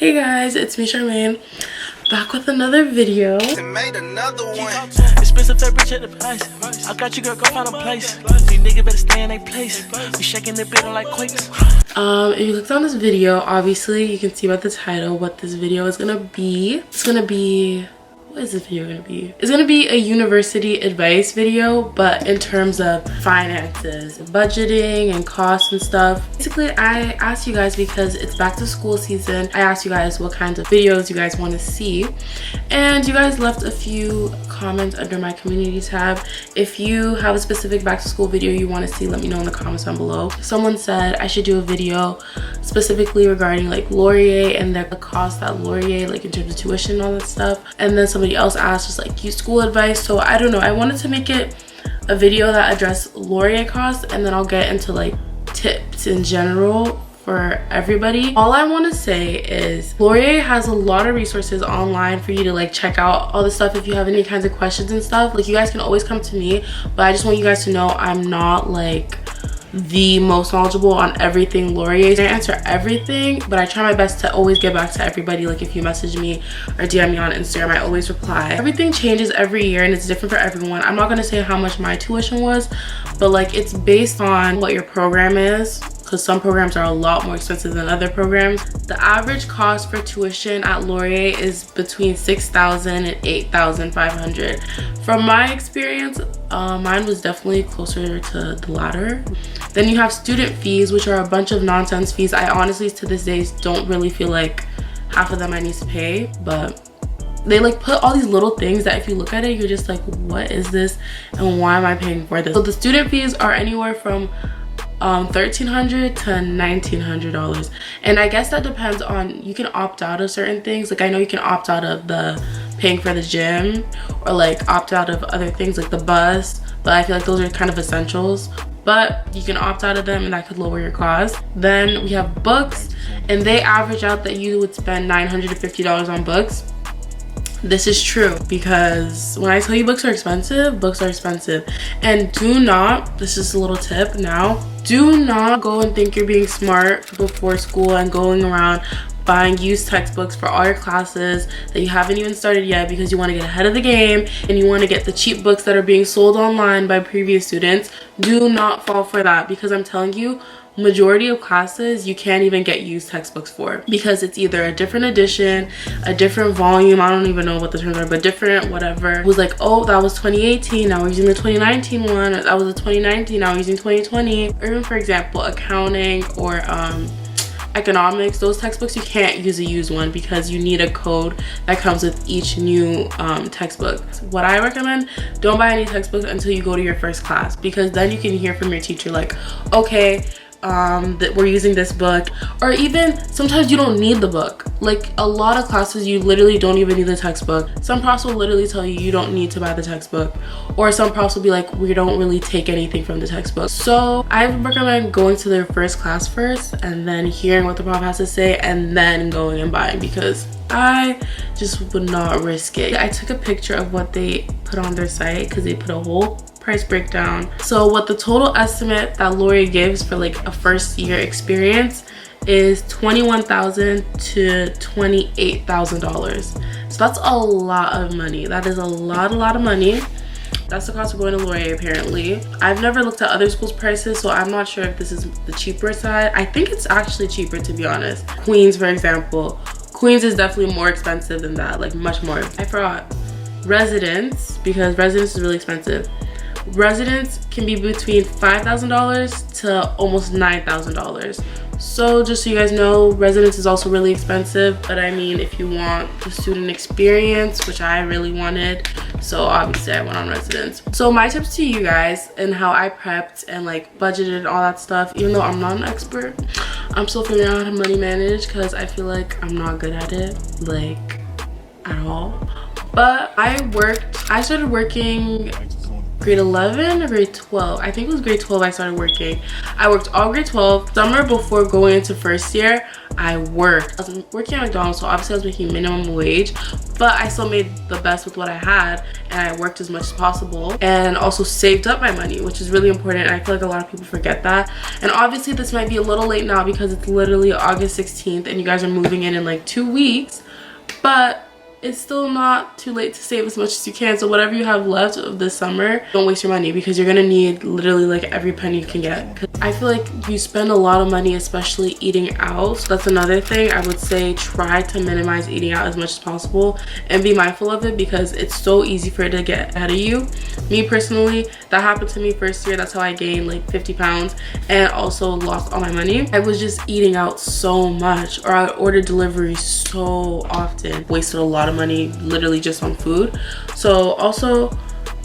Hey guys, it's me Sharmaine, back with another video. Made another one. Expensive that rich at the price. I got you, girl, go find a place. These niggas better stay in their place. We shaking the building like quakes. If you clicked on this video, obviously you can see by the title what this video is gonna be. What is this video gonna be? It's gonna be a university advice video, but in terms of finances, budgeting and costs and stuff. Basically, I asked you guys because it's back to school season. I asked you guys what kinds of videos you guys want to see, and you guys left a few comments under my community tab. If you have a specific back to school video you want to see, let me know in the comments down below. Someone said I should do a video specifically regarding like Laurier and the cost at Laurier, like in terms of tuition and all that stuff. And then somebody else asked just like school advice. So I don't know, I wanted to make it a video that addressed Laurier costs, and then I'll get into like tips in general for everybody. All I want to say is Laurier has a lot of resources online for you to like check out all the stuff. If you have any kinds of questions and stuff, like you guys can always come to me, but I just want you guys to know I'm not like the most knowledgeable on everything Laurier. I answer everything, but I try my best to always get back to everybody. Like if you message me or DM me on Instagram, I always reply. Everything changes every year and it's different for everyone. I'm not gonna say how much my tuition was, but like it's based on what your program is, because some programs are a lot more expensive than other programs. The average cost for tuition at Laurier is between $6,000 and $8,500. From my experience, mine was definitely closer to the latter. Then you have student fees, which are a bunch of nonsense fees. I honestly to this day don't really feel like half of them I need to pay, but they like put all these little things that if you look at it, you're just like, what is this and why am I paying for this? So the student fees are anywhere from $1,300 to $1,900, and I guess that depends on, you can opt out of certain things. Like I know you can opt out of the paying for the gym, or like opt out of other things like the bus, but I feel like those are kind of essentials, but you can opt out of them and that could lower your cost. Then we have books, and they average out that you would spend $950 on books. This is true, because when I tell you books are expensive, books are expensive. And do not, this is a little tip now, do not go and think you're being smart before school and going around buying used textbooks for all your classes that you haven't even started yet, because you want to get ahead of the game and you want to get the cheap books that are being sold online by previous students. Do not fall for that, because I'm telling you, majority of classes you can't even get used textbooks for, because it's either a different edition, a different volume, I don't even know what the terms are, but different whatever. It was like, oh, that was 2018, now we're using the 2019 one, or that was the 2019, now we're using 2020. Or even for example accounting or economics, those textbooks you can't use a used one because you need a code that comes with each new textbook. What I recommend, don't buy any textbooks until you go to your first class, because then you can hear from your teacher like, okay, that we're using this book. Or even sometimes you don't need the book. Like a lot of classes you literally don't even need the textbook. Some profs will literally tell you you don't need to buy the textbook, or some profs will be like, we don't really take anything from the textbook. So I recommend going to their first class first and then hearing what the prof has to say and then going and buying, because I just would not risk it. I took a picture of what they put on their site because they put a whole price breakdown. So what the total estimate that Laurier gives for like a first year experience is $21,000 to $28,000. So that's a lot of money. That is a lot of money. That's the cost of going to Laurier apparently. I've never looked at other schools' prices, so I'm not sure if this is the cheaper side. I think it's actually cheaper, to be honest. Queens, for example. Queens is definitely more expensive than that, like much more. I forgot. Residence, because residence is really expensive. Residence can be between $5,000 to almost $9,000. So just so you guys know, residence is also really expensive, but I mean, if you want the student experience, which I really wanted, so obviously I went on residence. So my tips to you guys and how I prepped and like budgeted and all that stuff, even though I'm not an expert, I'm still figuring out how to money manage, because I feel like I'm not good at it, like at all. But I started working grade 11 or grade 12. I think it was grade 12 I started working. I worked all grade 12. Summer before going into first year, I worked. I was working at McDonald's, so obviously I was making minimum wage, but I still made the best with what I had, and I worked as much as possible and also saved up my money, which is really important. And I feel like a lot of people forget that. And obviously this might be a little late now because it's literally August 16th and you guys are moving in like 2 weeks, but it's still not too late to save as much as you can. So whatever you have left of this summer, don't waste your money, because you're gonna need literally like every penny you can get. 'Cause I feel like you spend a lot of money, especially eating out. So that's another thing. I would say try to minimize eating out as much as possible and be mindful of it, because it's so easy for it to get ahead of you. Me personally, that happened to me first year. That's how I gained like 50 pounds and also lost all my money. I was just eating out so much, or I ordered delivery so often. Wasted a lot of money literally just on food. So also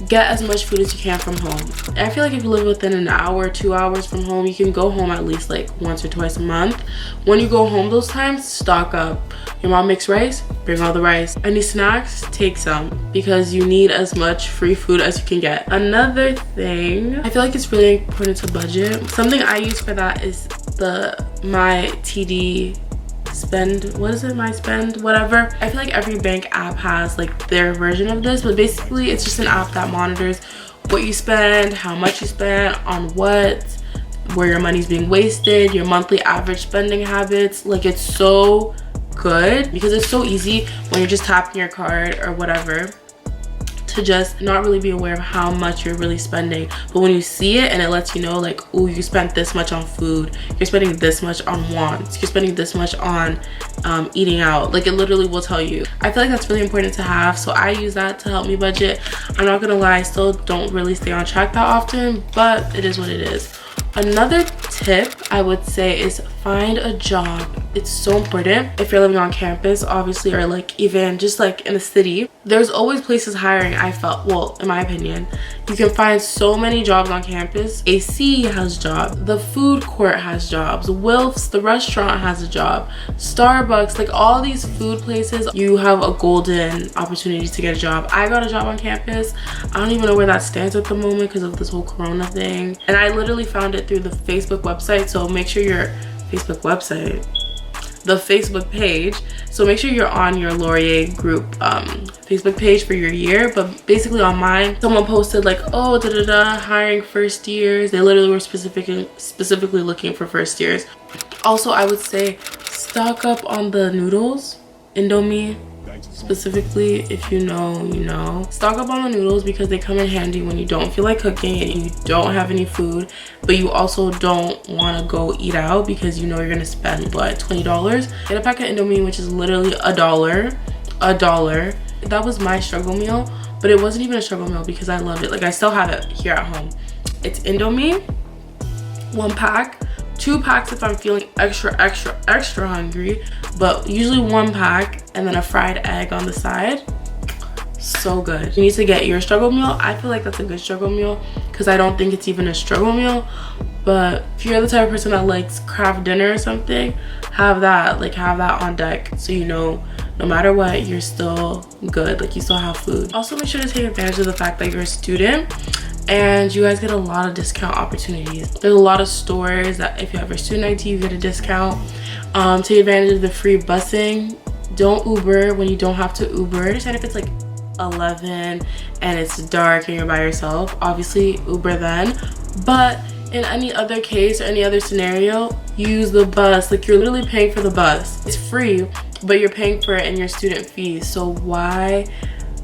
get as much food as you can from home. And I feel like if you live within an hour, 2 hours from home, you can go home at least like once or twice a month. When you go home those times, stock up. Your mom makes rice, bring all the rice. Any snacks, take some, because you need as much free food as you can get. Another thing, I feel like it's really important to budget. Something I use for that is my TD spend, what is it, my spend, whatever. I feel like every bank app has like their version of this, but basically it's just an app that monitors what you spend, how much you spend on what, where your money's being wasted, your monthly average spending habits. Like, it's so good because it's so easy when you're just tapping your card or whatever to just not really be aware of how much you're really spending. But when you see it and it lets you know, like, oh, you spent this much on food, you're spending this much on wants, you're spending this much on eating out, like, it literally will tell you. I feel like that's really important to have, so I use that to help me budget. I'm not gonna lie, I still don't really stay on track that often, but it is what it is. Another tip I would say is find a job. It's so important if you're living on campus, obviously, or like even just like in the city. There's always places hiring, I felt, well, in my opinion. You can find so many jobs on campus. AC has jobs, the food court has jobs, Wilf's, the restaurant, has a job, Starbucks, like all these food places, you have a golden opportunity to get a job. I got a job on campus. I don't even know where that stands at the moment because of this whole corona thing, and I literally found it through the Facebook website. So make sure your the Facebook page, so make sure you're on your Laurier group Facebook page for your year. But basically on mine, someone posted like, oh, hiring first years. They literally were specifically looking for first years. Also, I would say stock up on the noodles, Indomie. Specifically, if you know, you know. Stock up on the noodles because they come in handy when you don't feel like cooking and you don't have any food, but you also don't want to go eat out because you know you're gonna spend what, $20. Get a pack of Indomie, which is literally $1. That was my struggle meal, but it wasn't even a struggle meal because I love it. Like, I still have it here at home. It's Indomie, 1 pack, 2 packs if I'm feeling extra hungry, but usually 1 pack, and then a fried egg on the side. So good. You need to get your struggle meal. I feel like that's a good struggle meal because I don't think it's even a struggle meal. But if you're the type of person that likes craft dinner or something, have that, like, have that on deck, so you know no matter what, you're still good, like you still have food. Also, make sure to take advantage of the fact that you're a student and you guys get a lot of discount opportunities. There's a lot of stores that if you have your student ID, you get a discount. Take advantage of the free busing. Don't Uber when you don't have to Uber. I understand if it's like 11 and it's dark and you're by yourself, obviously Uber then. But in any other case or any other scenario, use the bus. Like, you're literally paying for the bus. It's free, but you're paying for it in your student fees. So why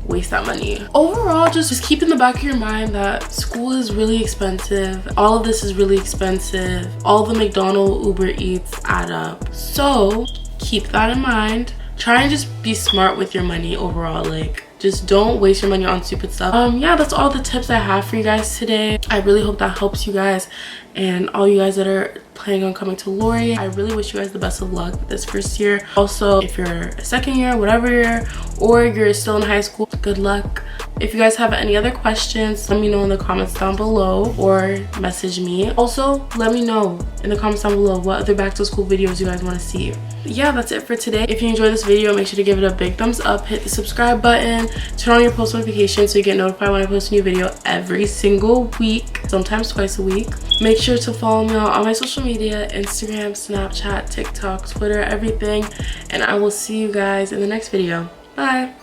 waste that money? Overall, just keep in the back of your mind that school is really expensive. All of this is really expensive. All the McDonald's, Uber Eats add up. So keep that in mind. Try and just be smart with your money overall. Like, just don't waste your money on stupid stuff. Yeah, that's all the tips I have for you guys today. I really hope that helps you guys, and all you guys that are planning on coming to Laurier, I really wish you guys the best of luck this first year. Also, if you're a second year, whatever year, or you're still in high school, good luck. If you guys have any other questions, let me know in the comments down below or message me. Also, let me know in the comments down below what other back to school videos you guys want to see. Yeah, that's it for today. If you enjoyed this video, make sure to give it a big thumbs up, hit the subscribe button, turn on your post notifications so you get notified when I post a new video every single week, sometimes twice a week. Make sure to follow me on my social media, Instagram, Snapchat, TikTok, Twitter, everything, and I will see you guys in the next video. Bye.